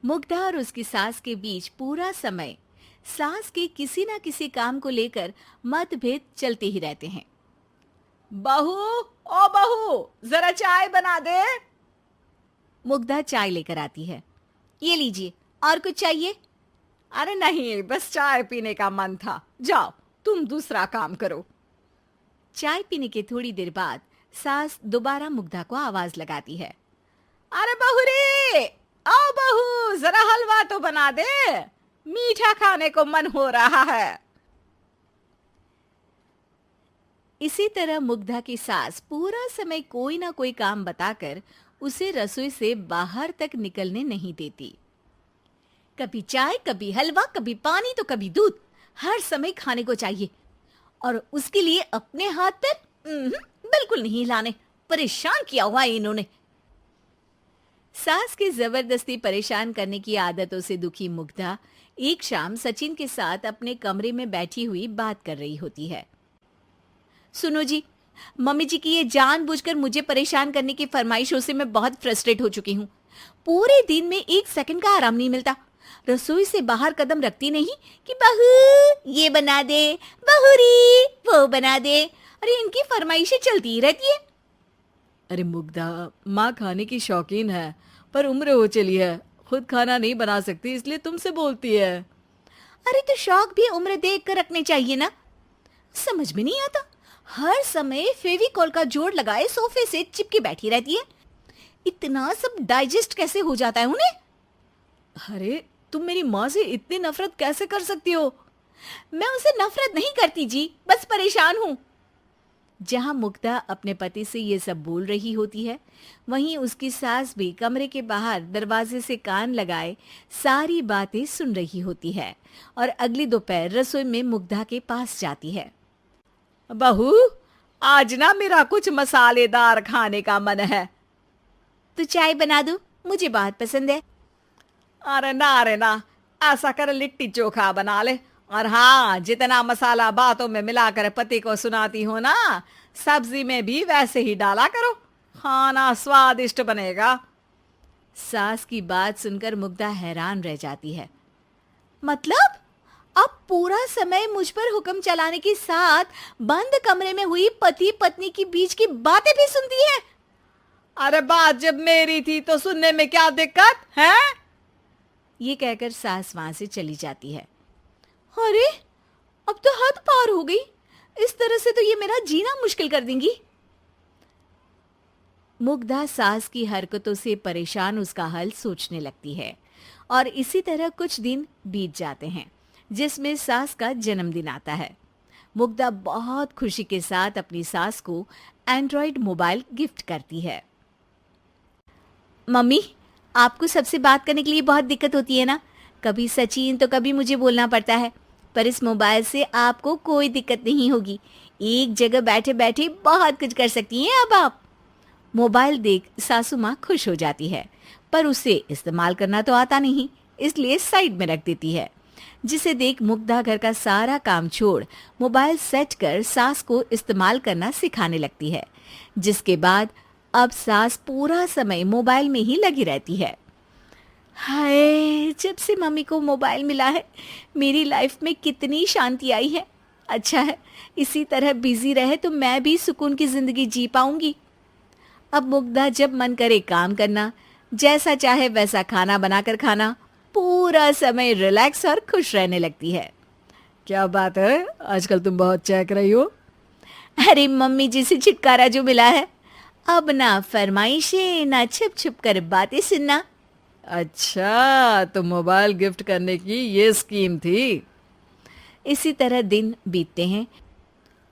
मुग्धा और उसकी सास के बीच पूरा समय सास के किसी न किसी काम को लेकर मतभेद चलते ही रहते हैं। बहू, ओ बहू, जरा चाय बना दे। मुग्धा चाय लेकर आती है। ये लीजिए, और कुछ चाहिए? अरे नहीं, बस चाय पीने का मन था। जाओ, तुम दूसरा काम करो। चाय पीने के थोड़ी देर बाद सास दोबारा मुग्धा को आवाज लगाती है। अरे बहू रे, आओ बहू, जरा हलवा तो बना दे, मीठा खाने को मन हो रहा है। इसी तरह मुग्धा की सास पूरा समय कोई ना कोई काम बताकर उसे रसोई से बाहर तक निकलने नहीं देती। कभी चाय, कभी हलवा, कभी पानी तो कभी दूध, हर समय खाने को चाहिए। और उसके लिए अपने हाथ पैर बिल्कुल नहीं हिलाने। परेशान किया हुआ है इन्होंने। सास की जबरदस्ती परेशान करने की आदतों से दुखी मुग्धा एक शाम सचिन के साथ अपने कमरे में बैठी हुई बात कर रही होती है। सुनो जी, मम्मी जी की ये जानबूझकर मुझे परेशान करने की फरमाइशों से मैं बहुत फ्रस्ट्रेट हो चुकी हूँ। पूरे दिन में एक सेकंड का आराम नहीं मिलता। रसोई से बाहर कदम रखती नहीं कि बहू ये बना दे, बहुरी वो बना दे। अरे इनकी फरमाइशें चलती ही रहती है। अरे मुग्धा, माँ खाने की शौकीन है, पर उम्र हो चली है, खुद खाना नहीं बना सकती, इसलिए तुमसे बोलती है। अरे तो शौक भी उम्र देख कर रखने चाहिए ना। समझ में नहीं आता, हर समय फेविकॉल का जोड़ लगाए सोफे से चिपकी बैठी रहती है। इतना सब डाइजेस्ट कैसे हो जाता है उन्हें? अरे तुम मेरी माँ से इतनी नफरत कैसे कर सकती हो? मैं उनसे नफरत नहीं करती जी, बस परेशान हूँ। जहां मुग्धा अपने पति से ये सब बोल रही होती है, वहीं उसकी सास भी कमरे के बाहर दरवाजे से कान लगाए सारी बातें सुन रही होती है और अगली दोपहर रसोई में मुग्धा के पास जाती है। बहू, आज ना मेरा कुछ मसालेदार खाने का मन है। तो चाय बना दूं? मुझे बहुत पसंद है। अरे ना, ऐसा कर लिट्टी चोखा बना ले। और हाँ, जितना मसाला बातों में मिलाकर पति को सुनाती हो ना, सब्जी में भी वैसे ही डाला करो, खाना स्वादिष्ट बनेगा। सास की बात सुनकर मुग्धा हैरान रह जाती है। मतलब अब पूरा समय मुझ पर हुक्म चलाने के साथ बंद कमरे में हुई पति पत्नी की बीच की बातें भी सुनती है? अरे बात जब मेरी थी तो सुनने में क्या दिक्कत है? ये कहकर सास वहां से चली जाती है। अरे अब तो हद पार हो गई। इस तरह से तो ये मेरा जीना मुश्किल कर देंगी। मुग्धा सास की हरकतों से परेशान उसका हल सोचने लगती है और इसी तरह कुछ दिन बीत जाते हैं, जिसमें सास का जन्मदिन आता है। मुग्धा बहुत खुशी के साथ अपनी सास को एंड्रॉयड मोबाइल गिफ्ट करती है। मम्मी, आपको सबसे बात करने के लिए बहुत दिक्कत होती है ना? कभी सचिन तो कभी मुझे बोलना पड़ता है, पर इस मोबाइल से आपको कोई दिक्कत नहीं होगी। एक जगह बैठे बैठे बहुत कुछ कर सकती हैं अब आप। मोबाइल देख सासू माँ खुश हो जाती है, पर उसे इस्तेमाल करना तो आता नहीं, इसलिए साइड में रख देती है। जिसे देख मुग्धा घर का सारा काम छोड़ मोबाइल सेट कर सास को इस्तेमाल करना सिखाने लगती है, जिसके बाद अब सास पूरा समय मोबाइल में ही लगी रहती है। हाय, जब से मम्मी को मोबाइल मिला है मेरी लाइफ में कितनी शांति आई है। अच्छा है, इसी तरह बिजी रहे तो मैं भी सुकून की जिंदगी जी पाऊंगी। अब मुग्धा जब मन करे काम करना, जैसा चाहे वैसा खाना बनाकर खाना, पूरा समय रिलैक्स और खुश रहने लगती है। क्या बात है, आजकल तुम बहुत चहक रही हो। अरे मम्मी जी से छुटकारा जो मिला है, अब ना फरमाइशें ना छुप छुप कर बातें सुनना। अच्छा, तो मोबाइल गिफ्ट करने की ये स्कीम थी। इसी तरह दिन बीतते हैं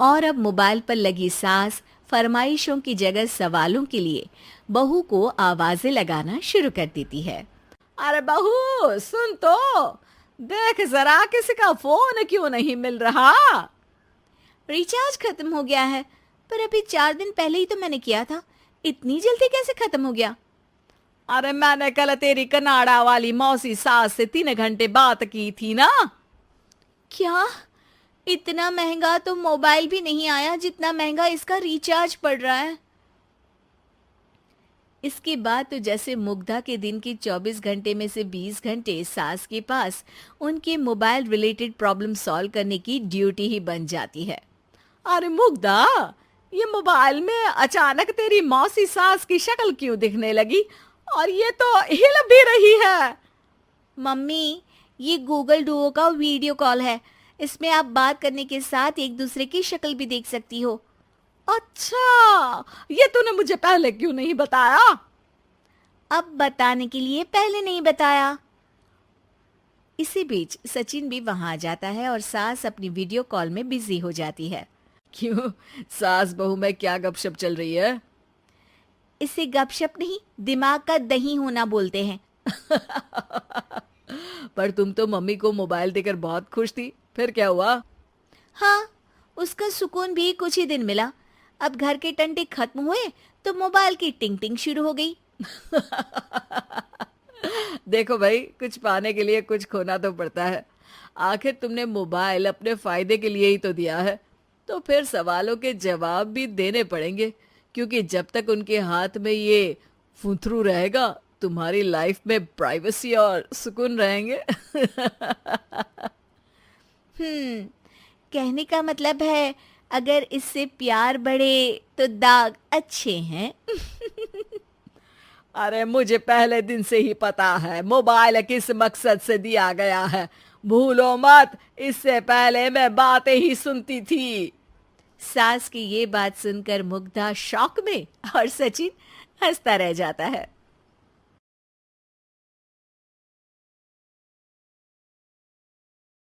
और अब मोबाइल पर लगी सास फरमाइशों की जगह सवालों के लिए बहू को आवाजें लगाना शुरू कर देती है। अरे बहू, सुन तो, देख जरा किसी का फोन क्यों नहीं मिल रहा? रिचार्ज खत्म हो गया है, पर अभी 4 दिन पहले ही तो मैंने किया था। इतनी जल्दी कैसे खत्म हो गया? अरे मैंने कल तेरी कनाडा वाली मौसी सास से 3 घंटे बात की थी ना। क्या? इतना महंगा तो मोबाइल भी नहीं आया जितना महंगा इसका रिचार्ज पड़ रहा है। इसके बाद तो जैसे मुग्धा के दिन के 24 घंटे में से 20 घंटे सास के पास उनके मोबाइल रिलेटेड प्रॉब्लम सॉल्व करने की ड्यूटी ही बन जाती है। अरे मुग्धा, ये मोबाइल में अचानक तेरी मौसी सास की शक्ल क्यों दिखने लगी? और ये तो हिल भी रही है। मम्मी, ये गूगल डुओ का वीडियो कॉल है। इसमें आप बात करने के साथ एक दूसरे की शक्ल भी देख सकती हो। अच्छा, ये तूने मुझे पहले क्यों नहीं बताया? अब बताने के लिए पहले नहीं बताया। इसी बीच सचिन भी वहां आ जाता है और सास अपनी वीडियो कॉल में बिजी हो जाती है। क्यों, सास बहू में क्या गपशप चल रही है? इसे गपशप नहीं, दिमाग का दही होना बोलते हैं। पर तुम तो मम्मी को मोबाइल देकर बहुत खुश थी, फिर क्या हुआ? हाँ, उसका सुकून भी कुछ ही दिन मिला। अब घर के टंटे खत्म हुए तो मोबाइल की टिंग टिंग शुरू हो गई। देखो भाई, कुछ पाने के लिए कुछ खोना तो पड़ता है। आखिर तुमने मोबाइल अपने फायदे के लिए ही तो दिया है, तो फिर सवालों के जवाब भी देने पड़ेंगे, क्योंकि जब तक उनके हाथ में ये फुंथरू रहेगा, तुम्हारी लाइफ में प्राइवेसी और सुकून रहेंगे। कहने का मतलब है अगर इससे प्यार बढ़े तो दाग अच्छे हैं। अरे मुझे पहले दिन से ही पता है मोबाइल किस मकसद से दिया गया है। भूलो मत, इससे पहले मैं बातें ही सुनती थी। सास की ये बात सुनकर मुग्धा शॉक में और सचिन हंसता रह जाता है।